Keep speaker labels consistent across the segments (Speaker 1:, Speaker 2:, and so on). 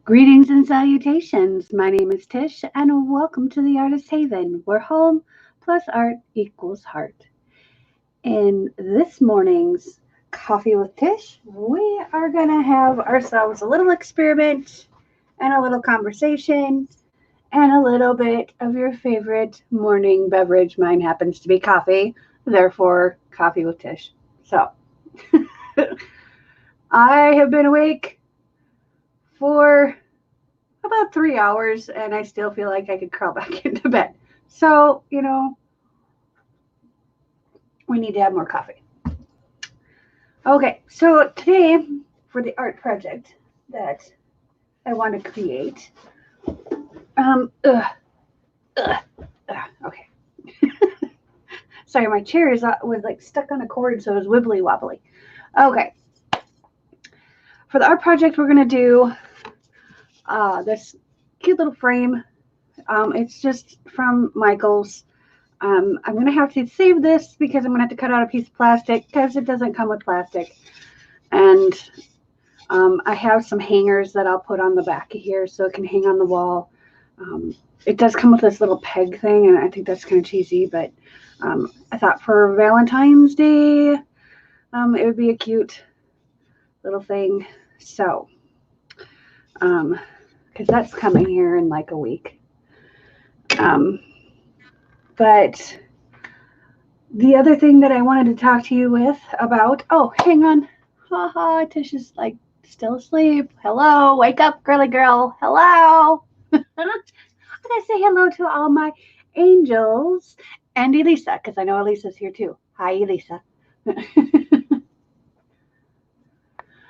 Speaker 1: Greetings and salutations. My name is Tish, and welcome to the Artist Haven, where home plus art equals heart. In this morning's Coffee with Tish, we are going to have ourselves a little experiment and a little conversation and a little bit of your favorite morning beverage. Mine happens to be coffee, therefore, Coffee with Tish. So, I have been awake for about 3 hours and I still feel like I could crawl back into bed. So, we need to have more coffee. Okay, so today for the art project that I want to create, okay. Sorry, my chair was like stuck on a cord, so it was wibbly wobbly. Okay, for the art project, we're gonna do this cute little frame. It's just from Michael's. I'm going to have to save this because I'm going to have to cut out a piece of plastic because it doesn't come with plastic. And I have some hangers that I'll put on the back of here so it can hang on the wall. It does come with this little peg thing, and I think that's kind of cheesy, but I thought for Valentine's Day, it would be a cute little thing. So, because that's coming here in like a week. But the other thing that I wanted to talk to you about, oh, hang on. Haha, Tish is like still asleep. Hello, wake up, girly girl. Hello. I'm going to say hello to all my angels and Elisa, because I know Elisa's here too. Hi, Elisa.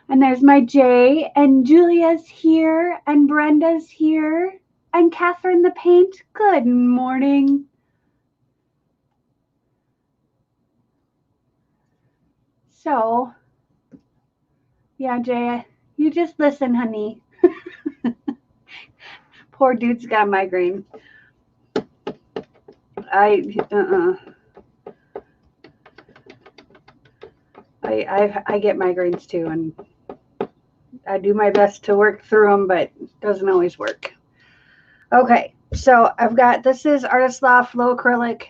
Speaker 1: And there's my Jay, and Julia's here, and Brenda's here, and Catherine the Paint. Good morning. So, yeah, Jay, you just listen, honey. Poor dude's got a migraine. I get migraines too, and I do my best to work through them, but it doesn't always work. Okay, so this is Artist Loft Flow Acrylic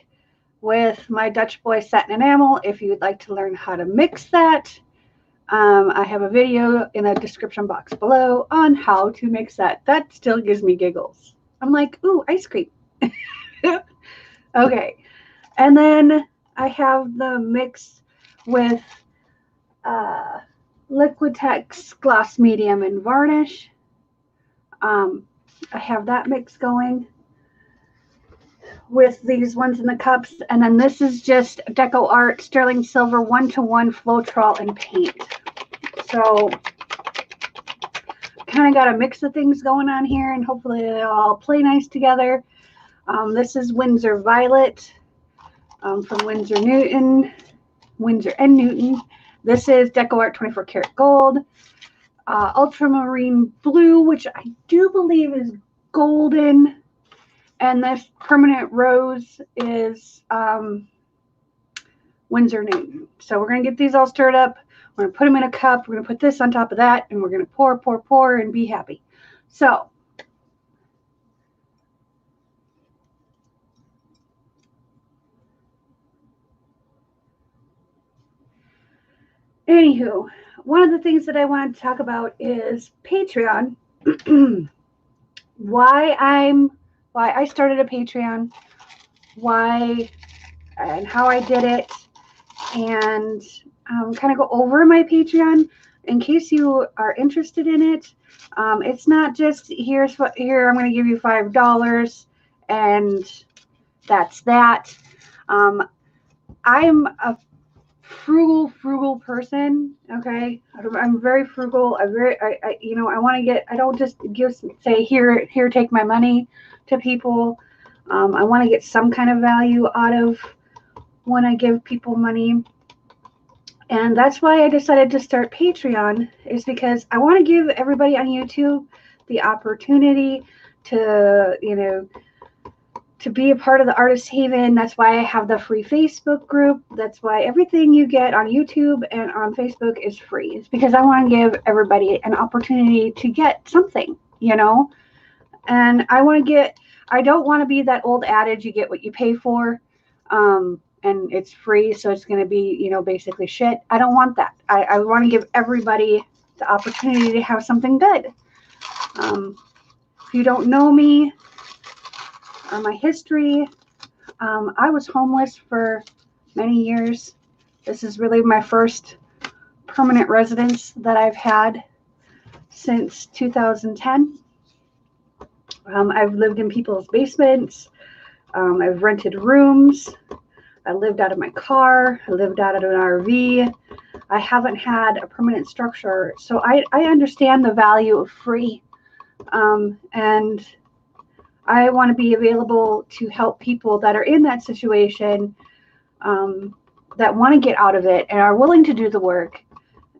Speaker 1: with my Dutch Boy satin enamel. If you would like to learn how to mix that, I have a video in the description box below on how to mix that. That still gives me giggles. I'm like, ooh, ice cream. Okay, and then I have the mix with Liquitex Gloss Medium and Varnish. I have that mix going with these ones in the cups, and then this is just Deco Art Sterling Silver 1-to-1 Floetrol and paint. So kind of got a mix of things going on here, and hopefully they'll all play nice together. This is Winsor Violet from Winsor and Newton. This is Deco Art 24 Karat Gold. Ultramarine Blue, which I do believe is golden. And this Permanent Rose is Winsor Newton. So we're going to get these all stirred up. We're going to put them in a cup. We're going to put this on top of that. And we're going to pour, pour, pour, and be happy. So anywho, one of the things that I wanted to talk about is Patreon. why I started a Patreon, why and how I did it, and kind of go over my Patreon in case you are interested in it. It's not just here I'm going to give you $5 and that's that. I'm a frugal person. Okay, I'm very frugal. I want to get. I don't just say here, take my money to people. I want to get some kind of value out of when I give people money, and that's why I decided to start Patreon. Is because I want to give everybody on YouTube the opportunity to to be a part of the Artist Haven. That's why I have the free Facebook group. That's why everything you get on YouTube and on Facebook is free. It's because I want to give everybody an opportunity to get something. you know? And I don't want to be that old adage, you get what you pay for. And it's free, so it's going to be, you know, basically shit. I don't want that. I want to give everybody the opportunity to have something good. If you don't know me or my history, I was homeless for many years. This is really my first permanent residence that I've had since 2010. I've lived in people's basements. I've rented rooms. I lived out of my car. I lived out of an RV. I haven't had a permanent structure. So I understand the value of free. And I want to be available to help people that are in that situation, that want to get out of it and are willing to do the work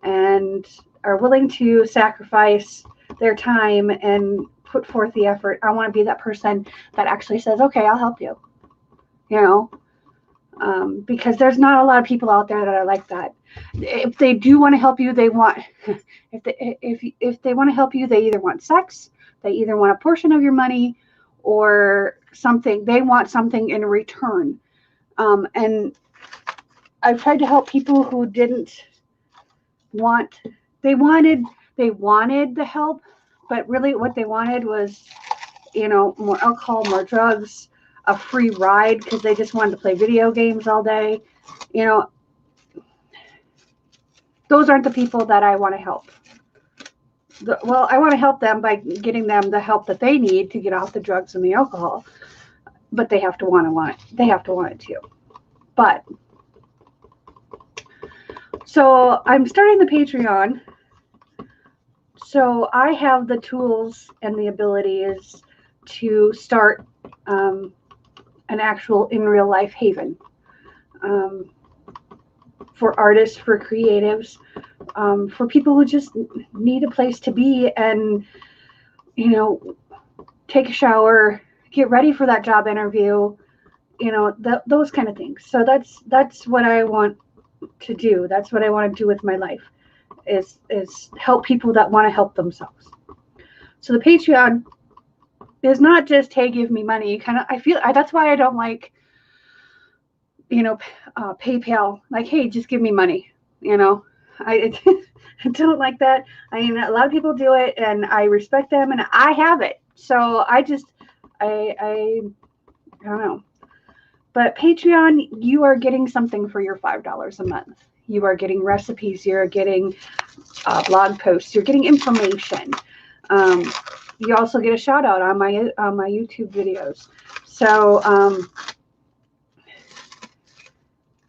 Speaker 1: and are willing to sacrifice their time and put forth the effort. I want to be that person that actually says, okay, I'll help you, you know, because there's not a lot of people out there that are like that. If they do want to help you, they want, if they want to help you, they either want sex, they either want a portion of your money or something. They want something in return. And I've tried to help people who didn't want, they wanted the help, but really what they wanted was, you know, more alcohol, more drugs, a free ride because they just wanted to play video games all day. You know, those aren't the people that I want to help. Well, I want to help them by getting them the help that they need to get off the drugs and the alcohol, but they have to want it. They have to want it too. But so I'm starting the Patreon. So I have the tools and the abilities to start an actual in real life haven for artists, for creatives, for people who just need a place to be and, you know, take a shower, get ready for that job interview, you know, those kind of things. So that's what I want to do. That's what I want to do with my life is help people that want to help themselves. So the Patreon is not just, hey, give me money. That's why I don't like, you know, PayPal, like, hey, just give me money. You know, I don't like that. I mean, a lot of people do it and I respect them and I have it. So I don't know. But Patreon, you are getting something for your $5 a month. You are getting recipes. You're getting blog posts. You're getting information. You also get a shout out on my YouTube videos. So,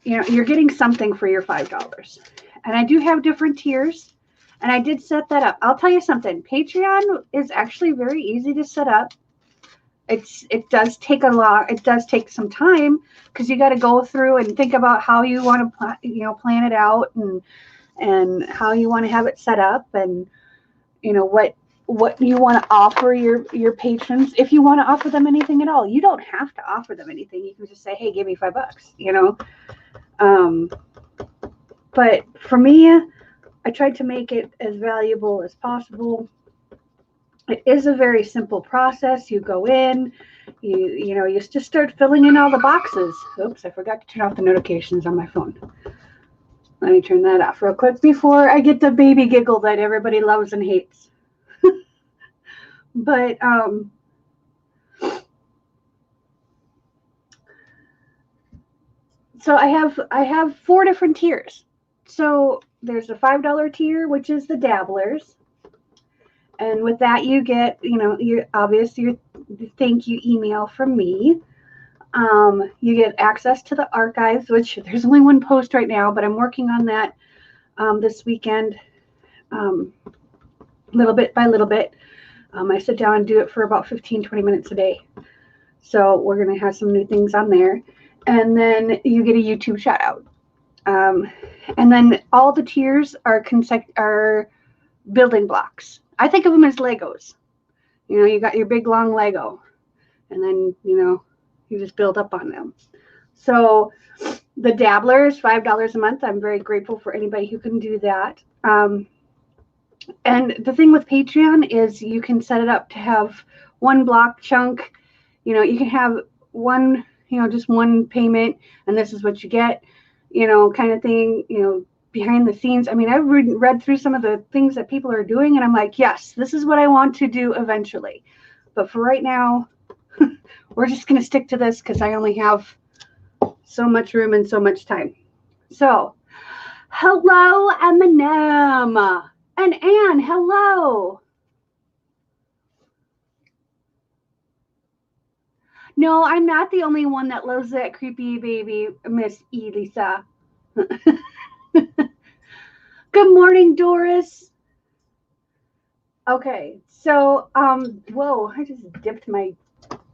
Speaker 1: you know, you're getting something for your $5. And I do have different tiers. And I did set that up. I'll tell you something. Patreon is actually very easy to set up. It does take some time because you got to go through and think about how you want to plan it out and how you want to have it set up and, you know, what you want to offer your patrons. If you want to offer them anything at all, you don't have to offer them anything. You can just say, hey, give me $5, you know. But for me, I tried to make it as valuable as possible. It is a very simple process. You go in, you just start filling in all the boxes. Oops, I forgot to turn off the notifications on my phone. Let me turn that off real quick before I get the baby giggle that everybody loves and hates. But so I have 4 different tiers. So there's a $5 tier, which is the dabblers. And with that, you get, you know, your thank you email from me. You get access to the archives, which there's only one post right now, but I'm working on that this weekend, little bit by little bit. I sit down and do it for about 15-20 minutes a day. So we're going to have some new things on there. And then you get a YouTube shout out. And then all the tiers are building blocks. I think of them as Legos. You know, you got your big long Lego and then, you know, you just build up on them. So the dabblers, $5 a month. I'm very grateful for anybody who can do that. And the thing with Patreon is you can set it up to have one block chunk. You can have one, just one payment, and this is what you get, kind of thing, behind the scenes. I mean, I've read through some of the things that people are doing, and I'm like, yes, this is what I want to do eventually. But for right now, we're just going to stick to this because I only have so much room and so much time. So, hello, Eminem. And Anne, hello. No, I'm not the only one that loves that creepy baby, Miss Elisa. Good morning, Doris. Okay, so, whoa, I just dipped my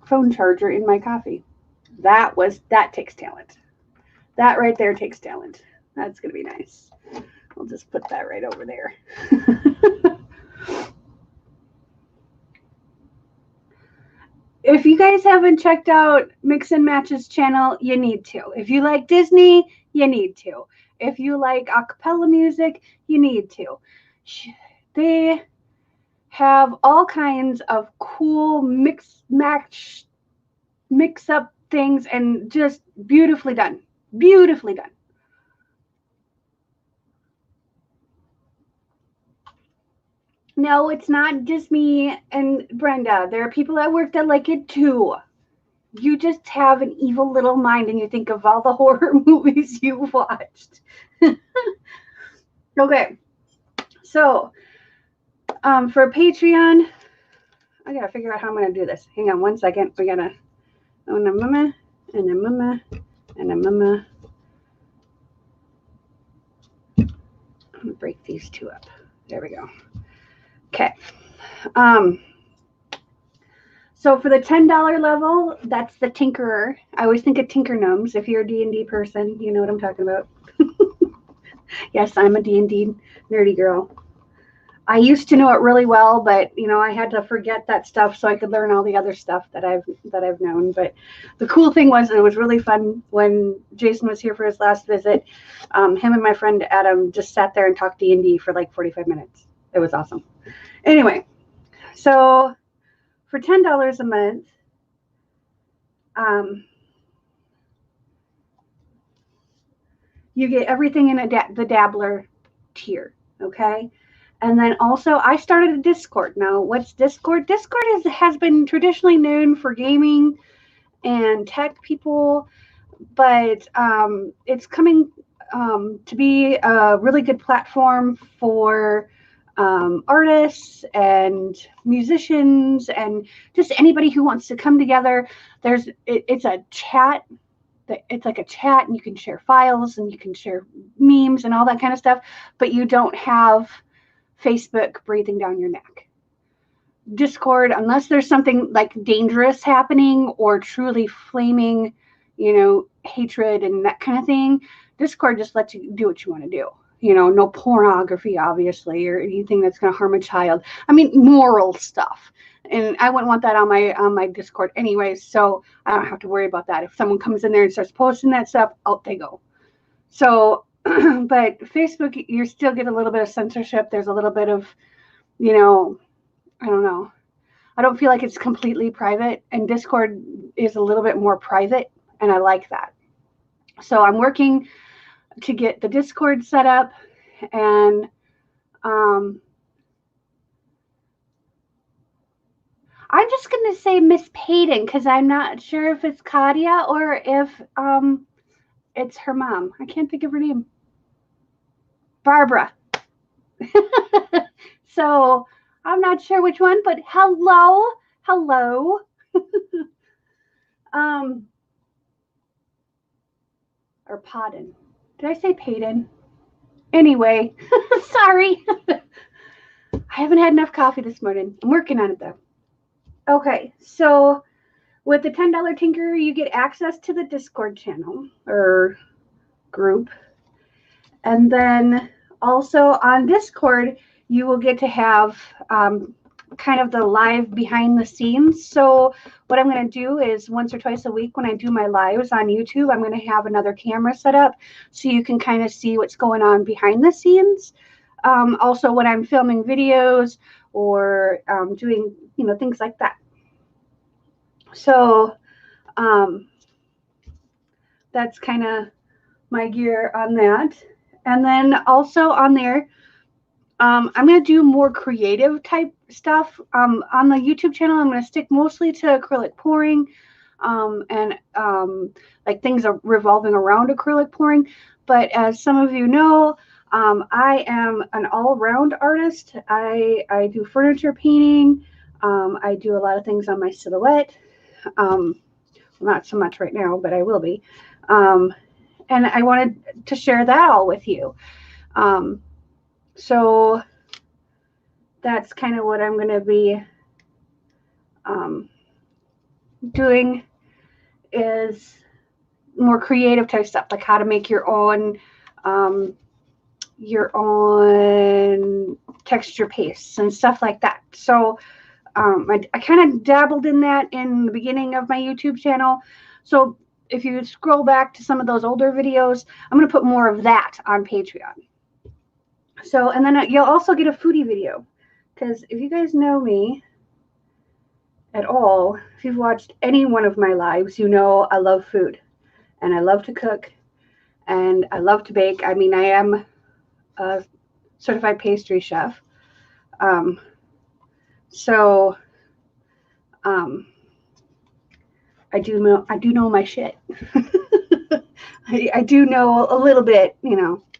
Speaker 1: phone charger in my coffee. That takes talent. That right there takes talent. That's going to be nice. I'll just put that right over there. If you guys haven't checked out Mix and Match's channel, you need to. If you like Disney, you need to. If you like acapella music, you need to. They have all kinds of cool mix up things, and just beautifully done. Beautifully done. No, it's not just me and Brenda. There are people that work that like it too. You just have an evil little mind and you think of all the horror movies you've watched. Okay. So, for Patreon, I gotta figure out how I'm gonna do this. Hang on one second. We gotta, and a mama, and a mama, and a mama. I'm gonna break these two up. There we go. Okay. So for the $10 level, that's the Tinkerer. I always think of Tinker Gnomes. If you're a D&D person, you know what I'm talking about. Yes, I'm a D&D nerdy girl. I used to know it really well, but I had to forget that stuff so I could learn all the other stuff that I've known. But the cool thing was, it was really fun when Jason was here for his last visit. Him and my friend Adam just sat there and talked D&D for like 45 minutes. It was awesome. Anyway, so for $10 a month, you get everything in the Dabbler tier, okay? And then also, I started a Discord. Now, what's Discord? Discord has been traditionally known for gaming and tech people, but it's coming to be a really good platform for artists and musicians and just anybody who wants to come together. It's a chat. It's like a chat, and you can share files and you can share memes and all that kind of stuff, but you don't have Facebook breathing down your neck. Discord, unless there's something like dangerous happening or truly flaming, hatred and that kind of thing, Discord just lets you do what you want to do. No pornography, obviously, or anything that's going to harm a child. I mean, moral stuff. And I wouldn't want that on my Discord anyway, so I don't have to worry about that. If someone comes in there and starts posting that stuff, out they go. So, but Facebook, you still get a little bit of censorship. There's a little bit of, I don't know. I don't feel like it's completely private, and Discord is a little bit more private, and I like that. So I'm working to get the Discord set up, and I'm just going to say Miss Payton, because I'm not sure if it's Katia or if it's her mom. I can't think of her name. Barbara. So I'm not sure which one, but hello. Or Podden. Did I say Payton? Anyway, sorry. I haven't had enough coffee this morning. I'm working on it though. Okay, so with the $10 Tinker, you get access to the Discord channel or group. And then also on Discord, you will get to have kind of the live behind the scenes. So what I'm going to do is once or twice a week when I do my lives on YouTube, I'm going to have another camera set up so you can kind of see what's going on behind the scenes. Also when I'm filming videos or doing, things like that. So that's kind of my gear on that. And then also on there, I'm going to do more creative type stuff. On the YouTube channel, I'm going to stick mostly to acrylic pouring and like things are revolving around acrylic pouring. But as some of you know, I am an all-round artist. I do furniture painting. I do a lot of things on my silhouette. Not so much right now, but I will be. And I wanted to share that all with you. So that's kind of what I'm going to be doing, is more creative type stuff, like how to make your own texture pastes and stuff like that. So I kind of dabbled in that in the beginning of my YouTube channel. So if you scroll back to some of those older videos, I'm going to put more of that on Patreon. So, and then you'll also get a foodie video, because if you guys know me at all, if you've watched any one of my lives, you know I love food and I love to cook and I love to bake. I mean, I am a certified pastry chef. So I do know my shit. I do know a little bit,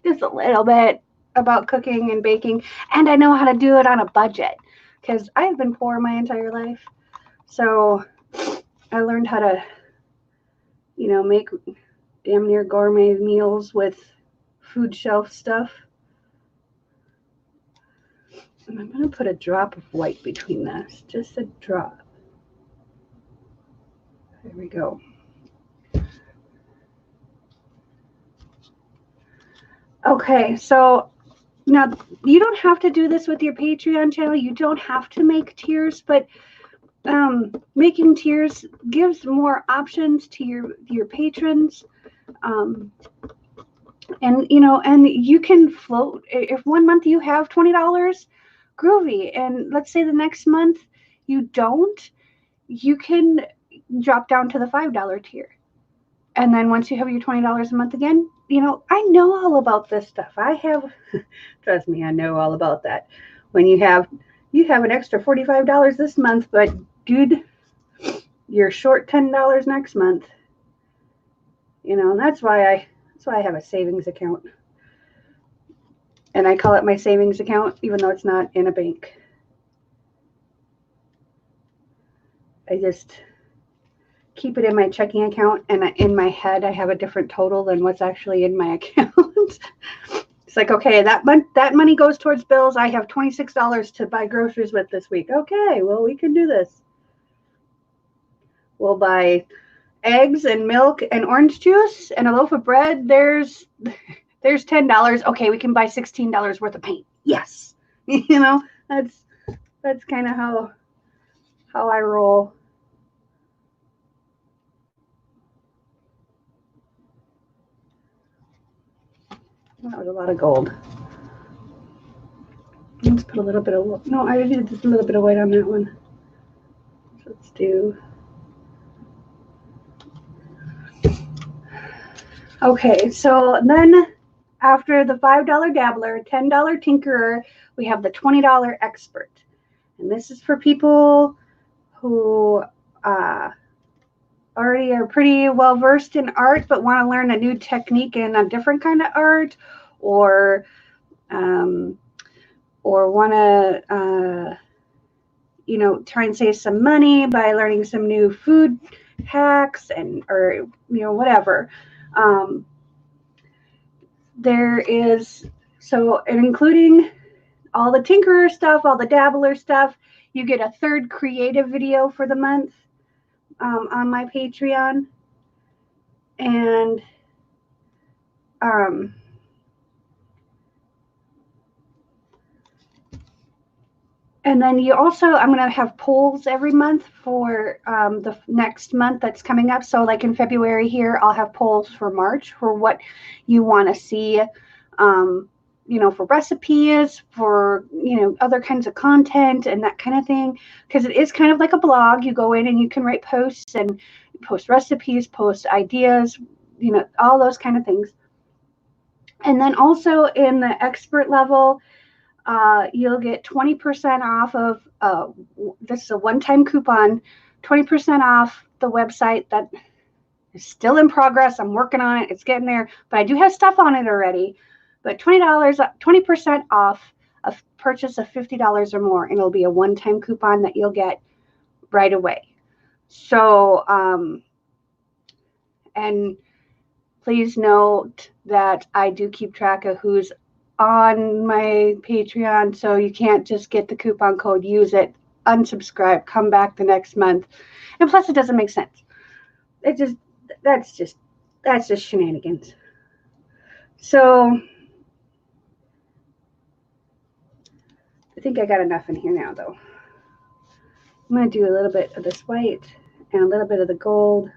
Speaker 1: just a little bit about cooking and baking, and I know how to do it on a budget, because I've been poor my entire life. So I learned how to, make damn near gourmet meals with food shelf stuff. And I'm going to put a drop of white between this, just a drop. There we go. Okay, so now you don't have to do this with your Patreon channel. You don't have to make tiers, but making tiers gives more options to your patrons. And and you can float. If one month you have $20, groovy, and let's say the next month you don't, you can drop down to the $5 tier. And then once you have your $20 a month again, I know all about this stuff. I have, trust me, I know all about that. When you have an extra $45 this month, but dude, you're short $10 next month. And that's why I have a savings account. And I call it my savings account, even though it's not in a bank. I just keep it in my checking account, and in my head I have a different total than what's actually in my account. It's like, okay, that money goes towards bills. I have $26 to buy groceries with this week. Okay, well, we can do this. We'll buy eggs and milk and orange juice and a loaf of bread. There's $10. Okay, we can buy $16 worth of paint. Yes. That's kind of how I roll. That was a lot of gold. Let's put a little bit of, no, I did just a little bit of white on that one. So let's do. Okay, so then after the $5 dabbler, $10 tinkerer, we have the $20 expert. And this is for people who already are pretty well versed in art, but want to learn a new technique in a different kind of art, or want to, try and save some money by learning some new food hacks or whatever. There is, so, and including all the tinkerer stuff, all the dabbler stuff, you get a third creative video for the month on my Patreon. And then you also, I'm going to have polls every month for the next month that's coming up. So like in February here, I'll have polls for March for what you want to see for recipes, for, other kinds of content and that kind of thing. Because it is kind of like a blog. You go in and you can write posts and post recipes, post ideas, all those kind of things. And then also in the expert level, you'll get 20% off of, this is a one-time coupon, 20% off the website that is still in progress. I'm working on it. It's getting there, but I do have stuff on it already. But $20, 20% off a purchase of $50 or more, and it'll be a one-time coupon that you'll get right away. So, and please note that I do keep track of who's on my Patreon, so you can't just get the coupon code, use it, unsubscribe, come back the next month. And plus, it doesn't make sense. That's just shenanigans. So I think I got enough in here now, though. I'm going to do a little bit of this white and a little bit of the gold.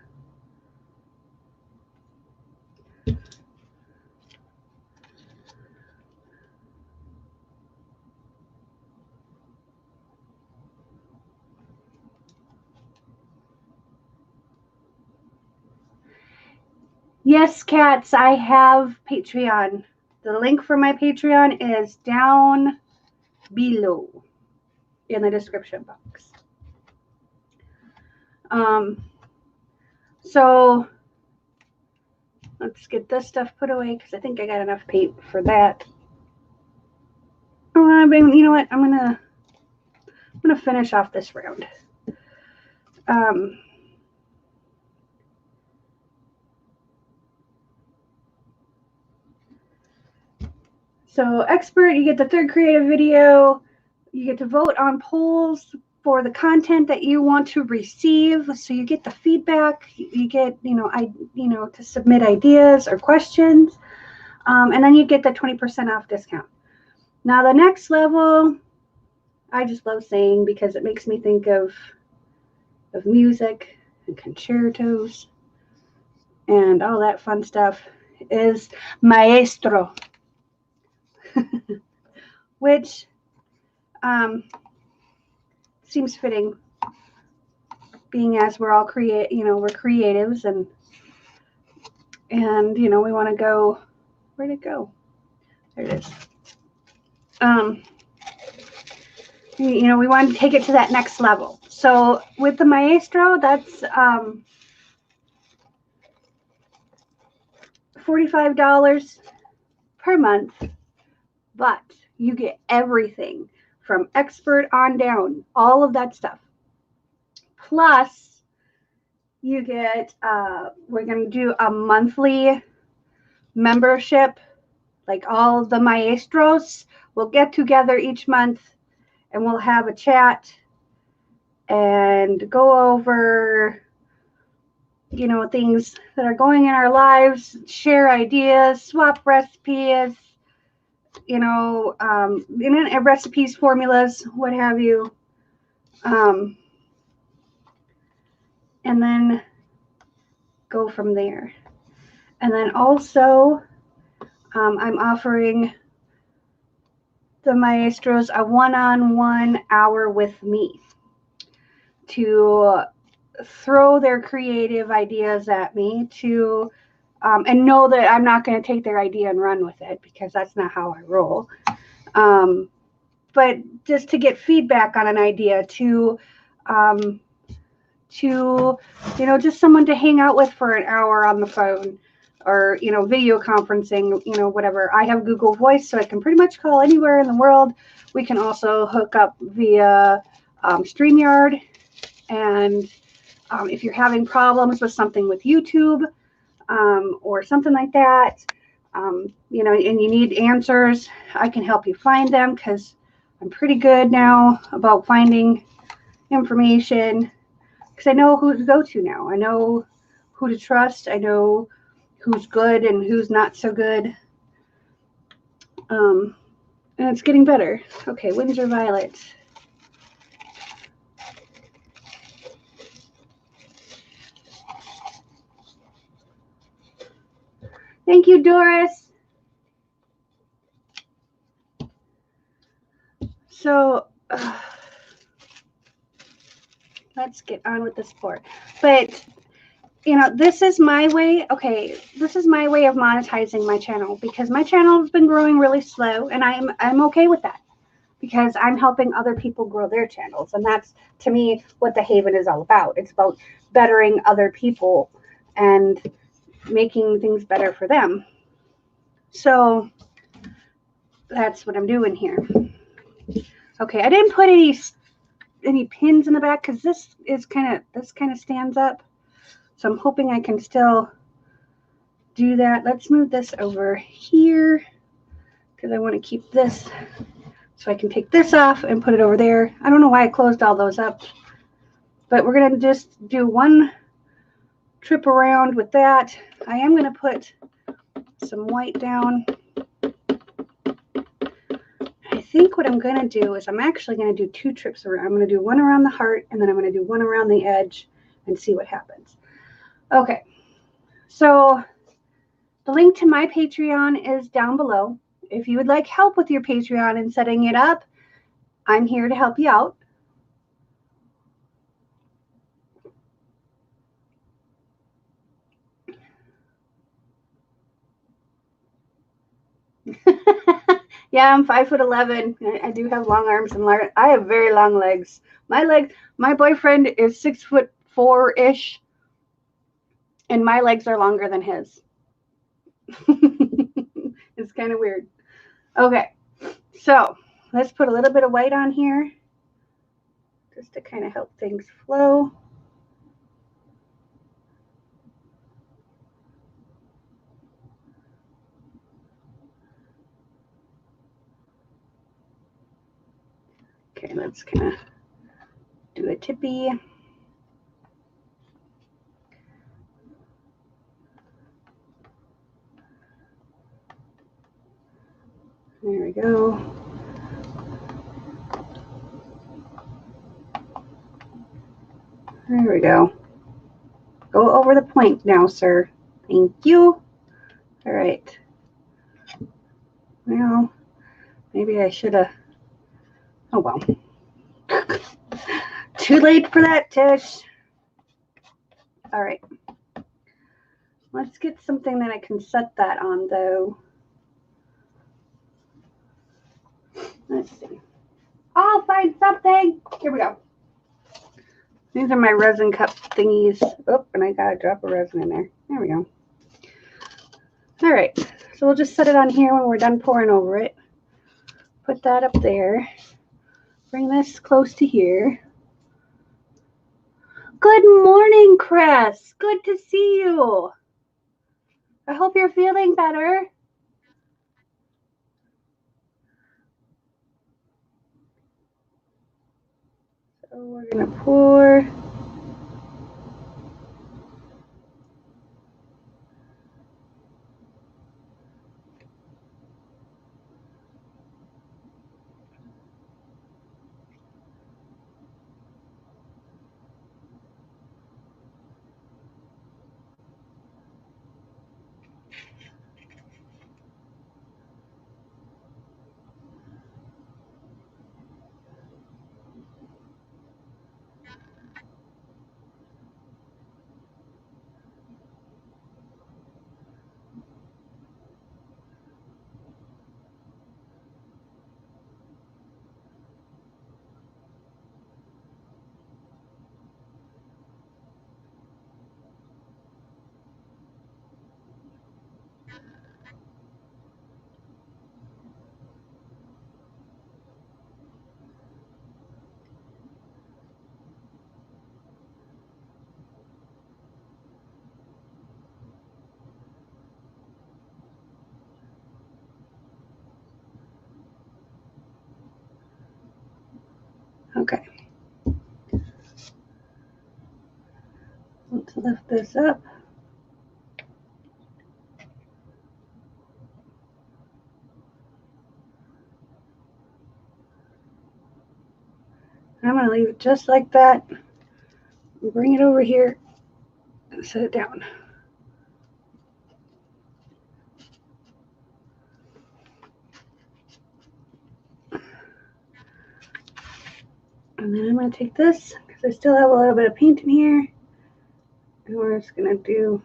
Speaker 1: Yes, cats, I have Patreon. The link for my Patreon is down below in the description box. So let's get this stuff put away because I think I got enough paint for that. But you know what? I'm gonna finish off this round. So expert, you get the third creative video. You get to vote on polls for the content that you want to receive. So you get the feedback. You get, to submit ideas or questions. And then you get the 20% off discount. Now the next level, I just love saying because it makes me think of music and concertos and all that fun stuff, is maestro. Which seems fitting, being as we're all we're creatives, and we want to go. Where'd it go? There it is. We want to take it to that next level. So with the maestro, that's $45 per month, but you get everything from expert on down, all of that stuff. Plus, you get, we're going to do a monthly membership. Like all the maestros will get together each month and we'll have a chat and go over, things that are going in our lives, share ideas, swap recipes, recipes, formulas, what have you. And then go from there. And then also, I'm offering the maestros a one-on-one hour with me to throw their creative ideas at me and know that I'm not going to take their idea and run with it, because that's not how I roll. But just to get feedback on an idea, to just someone to hang out with for an hour on the phone, or, video conferencing, whatever. I have Google Voice, so I can pretty much call anywhere in the world. We can also hook up via StreamYard. And if you're having problems with something with YouTube or something like that, and you need answers, I can help you find them, because I'm pretty good now about finding information, because I know who to go to now. I know who to trust. I know who's good and who's not so good. And it's getting better. Okay, Windsor Violet. Thank you, Doris. So let's get on with this pour. But you know, this is my way. Okay, this is my way of monetizing my channel because my channel has been growing really slow, and I'm okay with that because I'm helping other people grow their channels, and that's to me what the Haven is all about. It's about bettering other people and making things better for them. So that's what I'm doing here. Okay, I didn't put any pins in the back because this kind of stands up. So I'm hoping I can still do that. Let's move this over here because I want to keep this so I can take this off and put it over there. I don't know why I closed all those up, but we're going to just do one trip around with that. I am going to put some white down. I think what I'm going to do is I'm actually going to do 2 trips around. I'm going to do one around the heart, and then I'm going to do one around the edge and see what happens. Okay, so the link to my Patreon is down below. If you would like help with your Patreon and setting it up, I'm here to help you out. Yeah, I'm 5'11". I do have long arms and I have very long legs. My boyfriend is 6'4" ish, and my legs are longer than his. It's kind of weird. Okay, so let's put a little bit of white on here just to kind of help things flow. Okay, let's kind of do a tippy. There we go. There we go. Go over the point now, sir. Thank you. All right. Well, maybe I should have. Oh, well. Too late for that, Tish. All right. Let's get something that I can set that on, though. Let's see. I'll find something. Here we go. These are my resin cup thingies. Oh, and I got a drop of resin in there. There we go. All right. So we'll just set it on here when we're done pouring over it. Put that up there. Bring this close to here. Good morning, Chris. Good to see you. I hope you're feeling better. So we're going to pour. Okay. Let's lift this up. I'm going to leave it just like that. Bring it over here and set it down. And then I'm going to take this, because I still have a little bit of paint in here, and we're just going to do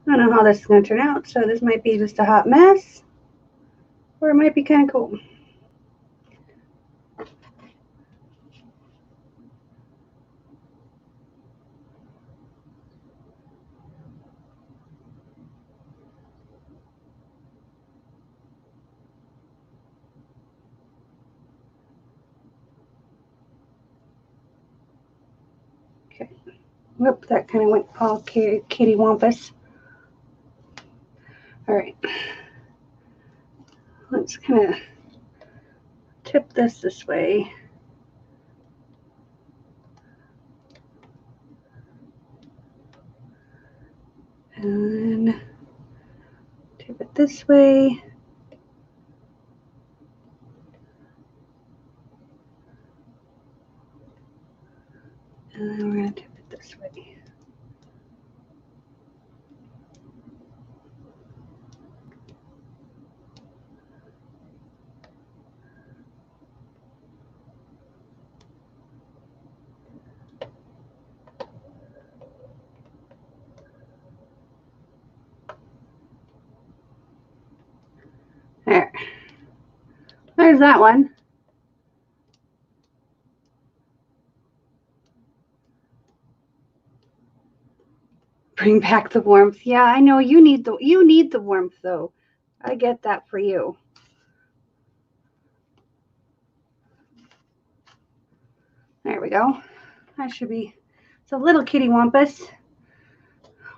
Speaker 1: I don't know how this is going to turn out, so this might be just a hot mess, or it might be kind of cool. Okay. Whoop, that kind of went all kitty wampus. All right. Let's kind of tip this way. And then tip it this way. And then we're going to tip it this way. There. There's that one. Bring back the warmth. Yeah, I know you need the warmth though. I get that for you. There we go. That should be, it's a little kitty wampus,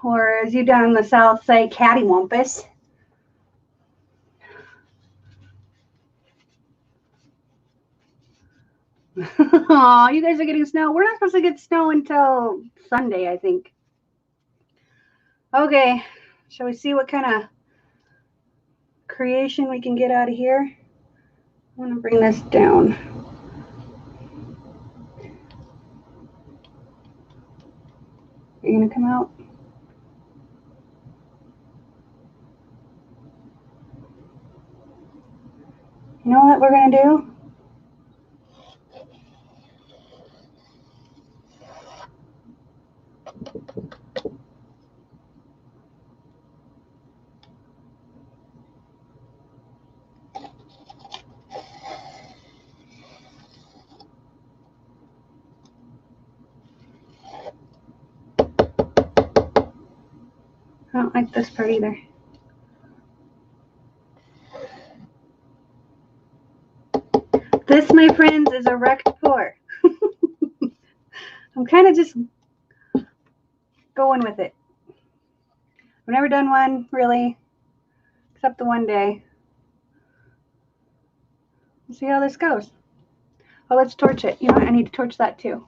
Speaker 1: or as you down in the south say, catty wampus. Oh, you guys are getting snow. We're not supposed to get snow until Sunday, I think. Okay, shall we see what kind of creation we can get out of here? I'm going to bring this down. You're going to come out? You know what we're going to do? I don't like this part either. This, my friends, is a wrecked pour. I'm kind of just going with it. I've never done one, really, except the one day. We'll see how this goes. Oh, let's torch it. You know what? I need to torch that too.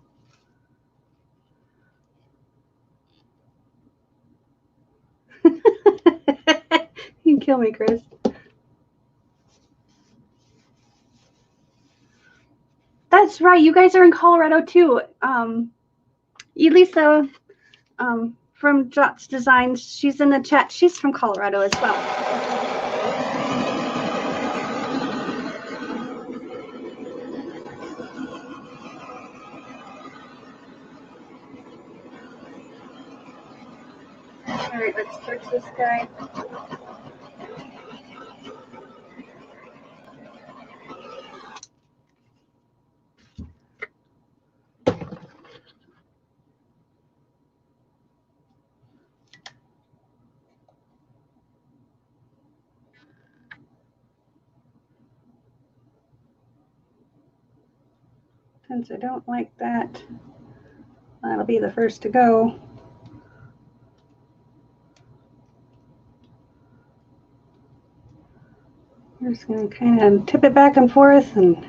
Speaker 1: You can kill me, Chris. That's right. You guys are in Colorado too. Elisa from Jot's Designs, she's in the chat. She's from Colorado as well. All right, let's torch this guy. Since I don't like that, that'll be the first to go. We're just going to kind of tip it back and forth and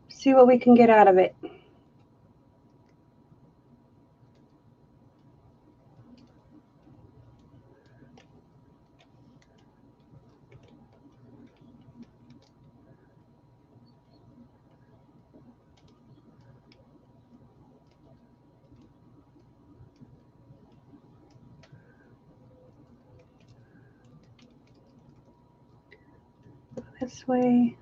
Speaker 1: see what we can get out of it. this way.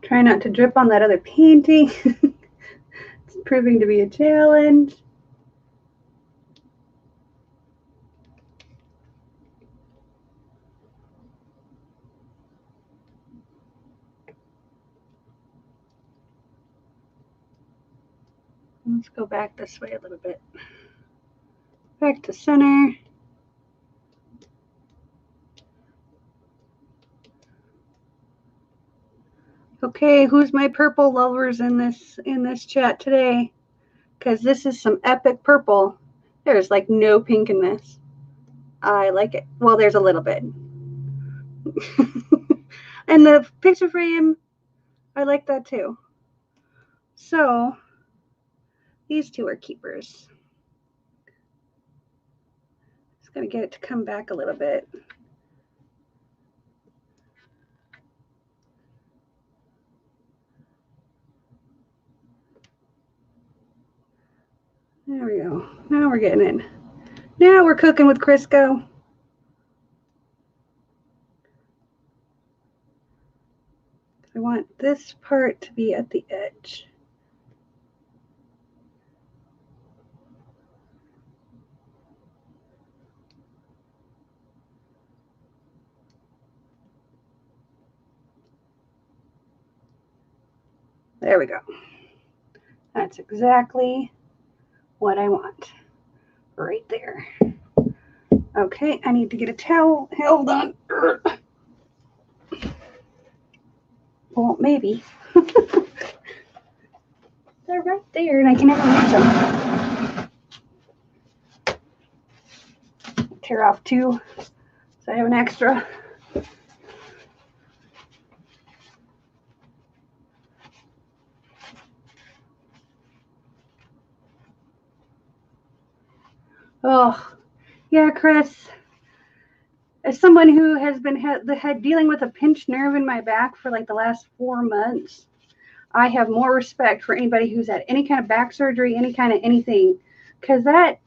Speaker 1: Try not to drip on that other painting. It's proving to be a challenge. Let's go back this way a little bit. Back to center. Okay, who's my purple lovers in this chat today? Because this is some epic purple. There's like no pink in this. I like it. Well, there's a little bit. And the picture frame, I like that too. So these two are keepers. Just gonna get it to come back a little bit. There we go. Now we're getting in. Now we're cooking with Crisco. I want this part to be at the edge. There we go. That's exactly what I want. Right there. Okay, I need to get a towel. Hold on. Well, maybe. They're right there and I can never reach them. Tear off two so I have an extra. Oh, yeah, Chris. As someone who has been dealing with a pinched nerve in my back for like the last 4 months, I have more respect for anybody who's had any kind of back surgery, any kind of anything, because that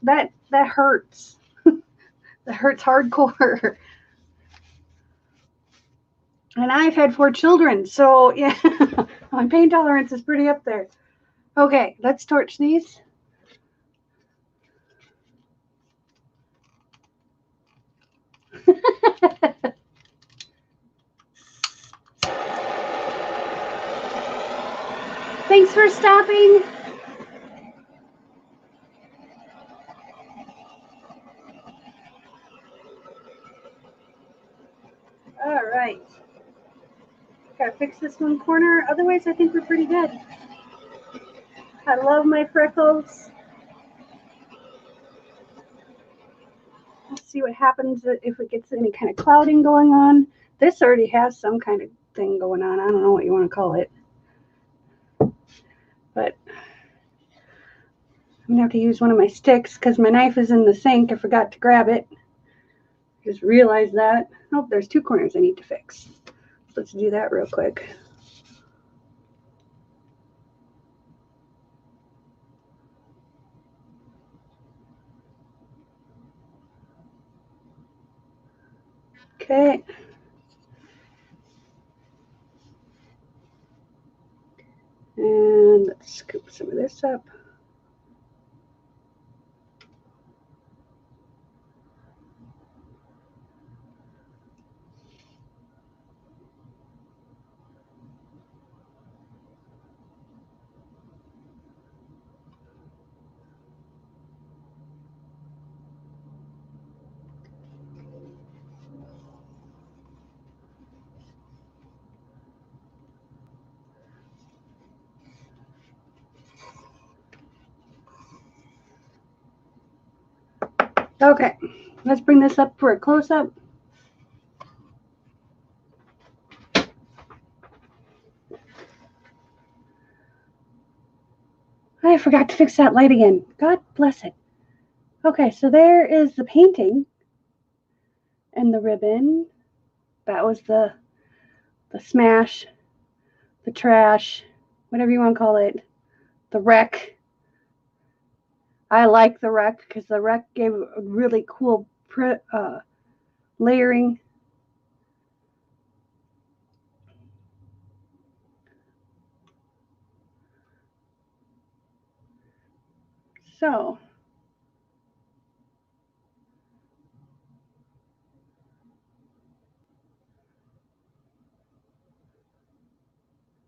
Speaker 1: hurts. That hurts hardcore. And I've had 4 children, so yeah, my pain tolerance is pretty up there. Okay, let's torch these. Thanks for stopping. All right. Gotta fix this one corner. Otherwise, I think we're pretty good. I love my freckles. Let's see what happens if it gets any kind of clouding going on. This already has some kind of thing going on. I don't know what you want to call it. But I'm going to have to use one of my sticks because my knife is in the sink. I forgot to grab it. Just realized that. Oh, there's 2 corners I need to fix. Let's do that real quick. Okay. And let's scoop some of this up. Okay, let's bring this up for a close-up. I forgot to fix that light again. God bless it. Okay, so there is the painting and the ribbon. That was the smash, the trash, whatever you want to call it, the wreck. I like the wreck because the wreck gave a really cool layering. So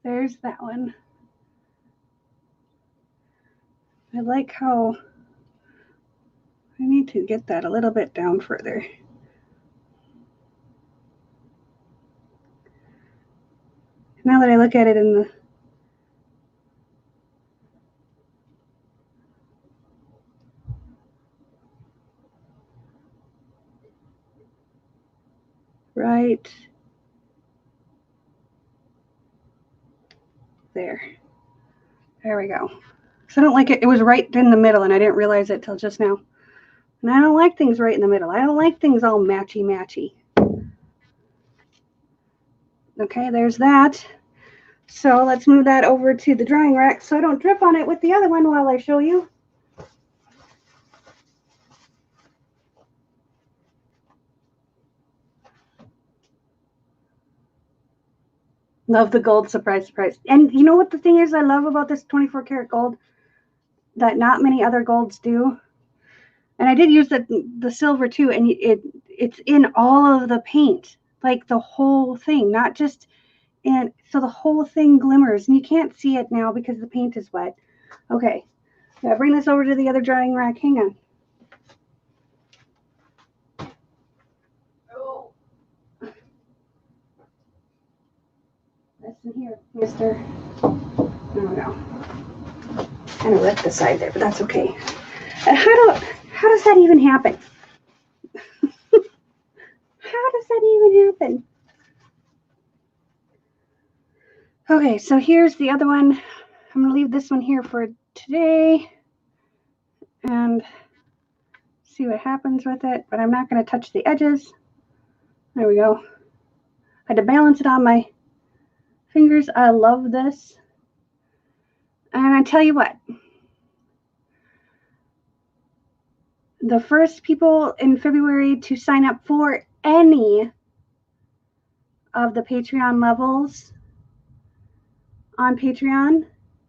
Speaker 1: there's that one. I like how I need to get that a little bit down further. Now that I look at it in the right there. There we go. So I don't like it. It was right in the middle and I didn't realize it till just now. And I don't like things right in the middle. I don't like things all matchy. Okay, there's that. So let's move that over to the drying rack so I don't drip on it with the other one while I show you. Love the gold, surprise. And you know what the thing is I love about this 24 karat gold that not many other golds do? And I did use the silver too, and it's in all of the paint, like the whole thing, not just in, so the whole thing glimmers, and you can't see it now because the paint is wet. Okay, now bring this over to the other drying rack. Hang on. Oh, that's in here, mister. No. Kind of left the side there, but that's okay. And how does that even happen? How does that even happen? Okay, so here's the other one. I'm going to leave this one here for today and see what happens with it, but I'm not going to touch the edges. There we go. I had to balance it on my fingers. I love this. And I tell you what, the first people in February to sign up for any of the Patreon levels on Patreon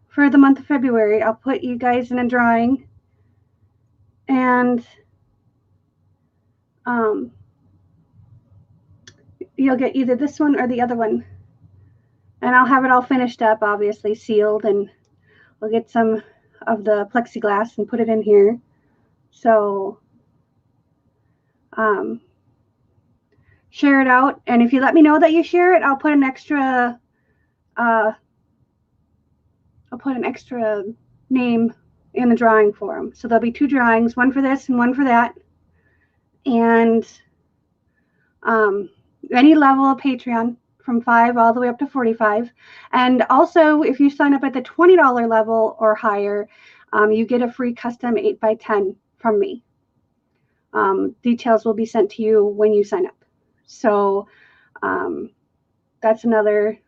Speaker 1: for the month of February, I'll put you guys in a drawing, and you'll get either this one or the other one, and I'll have it all finished up, obviously sealed, and we'll get some of the plexiglass and put it in here. So share it out, and if you let me know that you share it, I'll put an extra name in the drawing for them. So there'll be 2 drawings, one for this and one for that. And any level of Patreon from 5 all the way up to 45. And also, if you sign up at the $20 level or higher, you get a free custom 8x10 from me. Details will be sent to you when you sign up. So that's another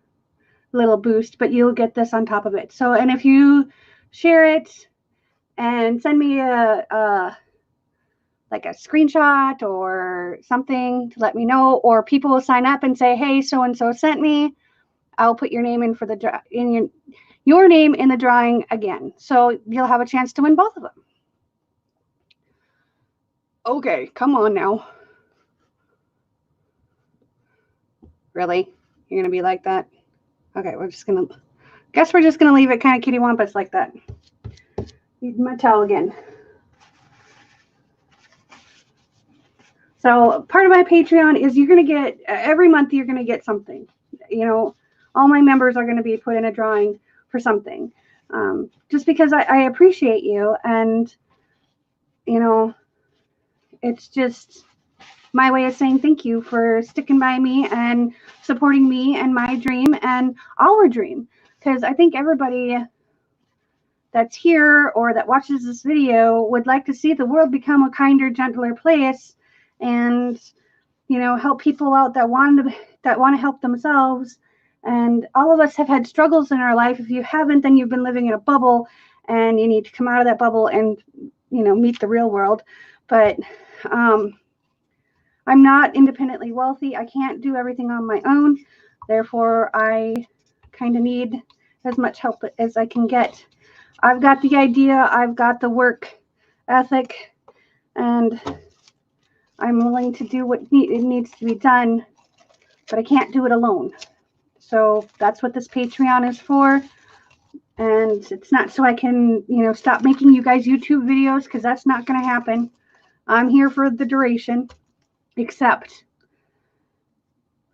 Speaker 1: little boost, but you'll get this on top of it. So, and if you share it and send me like a screenshot or something to let me know, or people will sign up and say, hey, so and so sent me, I'll put your name in for the your name in the drawing again, so you'll have a chance to win both of them. Okay, come on now. Really? You're gonna be like that? Okay, we're just gonna leave it kind of kitty wampus like that. Need my towel again. So part of my Patreon is you're going to get, every month you're going to get something. You know, all my members are going to be put in a drawing for something. Just because I appreciate you, and, you know, it's just my way of saying thank you for sticking by me and supporting me and my dream and our dream. Because I think everybody that's here or that watches this video would like to see the world become a kinder, gentler place, and help people out that want to help themselves. And all of us have had struggles in our life. If you haven't, then you've been living in a bubble, and you need to come out of that bubble and meet the real world. But I'm not independently wealthy. I can't do everything on my own. Therefore, I kind of need as much help as I can get. I've got the idea, I've got the work ethic, and I'm willing to do what it needs to be done, but I can't do it alone. So that's what this Patreon is for. And it's not so I can, stop making you guys YouTube videos, because that's not going to happen. I'm here for the duration, except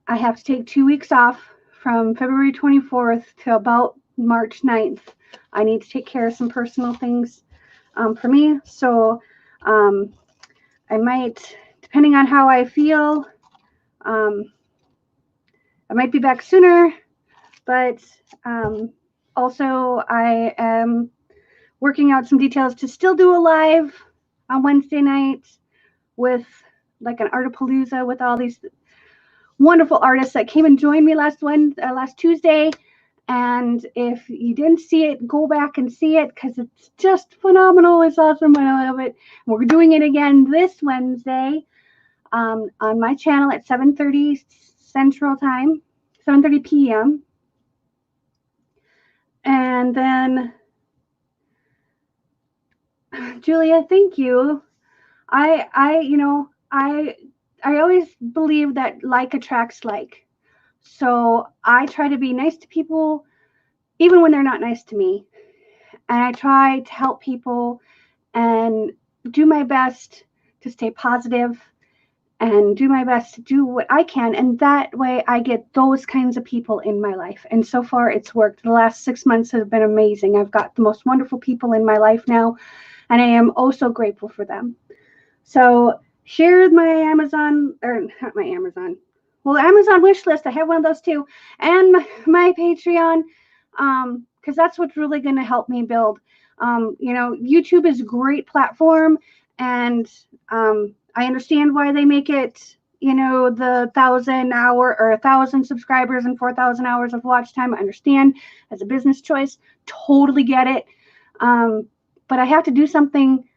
Speaker 1: I have to take 2 weeks off from February 24th to about March 9th. I need to take care of some personal things for me. So I might, depending on how I feel, I might be back sooner, but also I am working out some details to still do a live on Wednesday nights with like an Artapalooza with all these wonderful artists that came and joined me last Tuesday. And if you didn't see it, go back and see it, because it's just phenomenal. It's awesome. I love it. We're doing it again this Wednesday on my channel at 7:30 Central Time, 7:30 p.m. And then, Julia, thank you. I always believe that like attracts like. So I try to be nice to people, even when they're not nice to me. And I try to help people and do my best to stay positive and do my best to do what I can. And that way I get those kinds of people in my life. And so far it's worked. The last 6 months have been amazing. I've got the most wonderful people in my life now, and I am oh so grateful for them. So share my Amazon, or not my Amazon, well, Amazon wish list. I have one of those too, and my Patreon, because that's what's really going to help me build. YouTube is a great platform, and I understand why they make it, the 1,000 hour or 1,000 subscribers and 4,000 hours of watch time. I understand as a business choice, totally get it. But I have to do something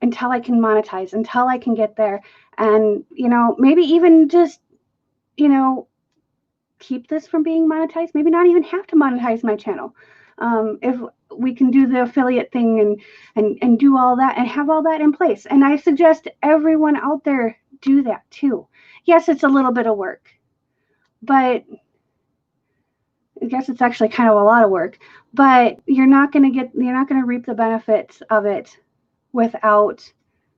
Speaker 1: until I can monetize, until I can get there. And, maybe even just, keep this from being monetized. Maybe not even have to monetize my channel. If we can do the affiliate thing and do all that and have all that in place. And I suggest everyone out there do that too. Yes, it's a little bit of work, but I guess it's actually kind of a lot of work, but you're not going to reap the benefits of it without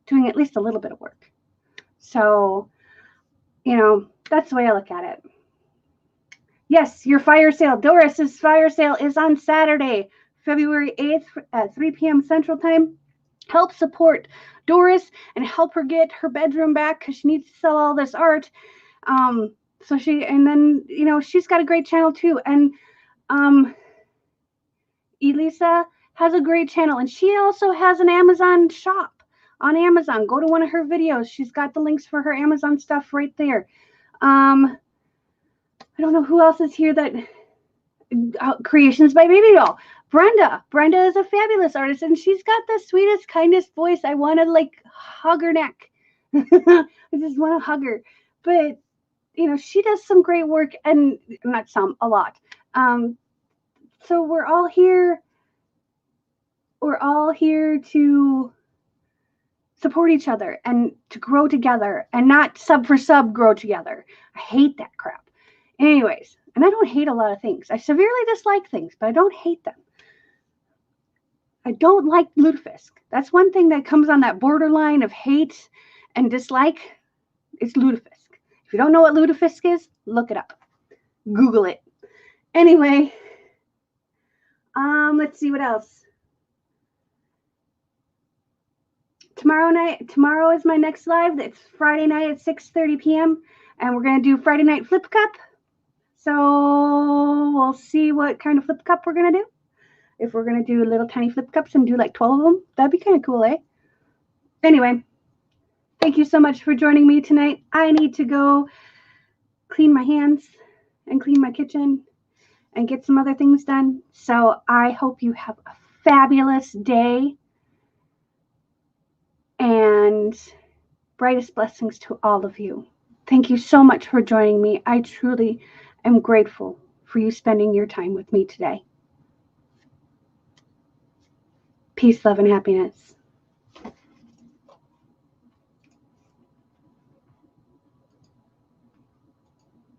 Speaker 1: doing at least a little bit of work. So, that's the way I look at it. Yes, your fire sale. Doris's fire sale is on Saturday, February 8th at 3 p.m. Central Time. Help support Doris and help her get her bedroom back, because she needs to sell all this art. She's got a great channel too. And Elisa has a great channel, and she also has an Amazon shop on Amazon. Go to one of her videos. She's got the links for her Amazon stuff right there. I don't know who else is here that Creations by Baby Doll. Brenda is a fabulous artist, and she's got the sweetest, kindest voice. I want to hug her neck. I just want to hug her. But she does some great work, and not some, a lot. So we're all here. We're all here to support each other and to grow together, and not sub for sub grow together. I hate that crap. Anyways, and I don't hate a lot of things. I severely dislike things, but I don't hate them. I don't like lutefisk. That's one thing that comes on that borderline of hate and dislike. It's lutefisk. If you don't know what lutefisk is, look it up. Google it. Anyway, let's see what else. Tomorrow is my next live. It's Friday night at 6:30 p.m. and we're going to do Friday night flip cup. So we'll see what kind of flip cup we're going to do. if we're going to do little tiny flip cups and do like 12 of them, that'd be kind of cool, eh? Anyway, thank you so much for joining me tonight. I need to go clean my hands and clean my kitchen and get some other things done. So I hope you have a fabulous day, and brightest blessings to all of you. Thank you so much for joining me. I truly am grateful for you spending your time with me today. Peace, love, and happiness.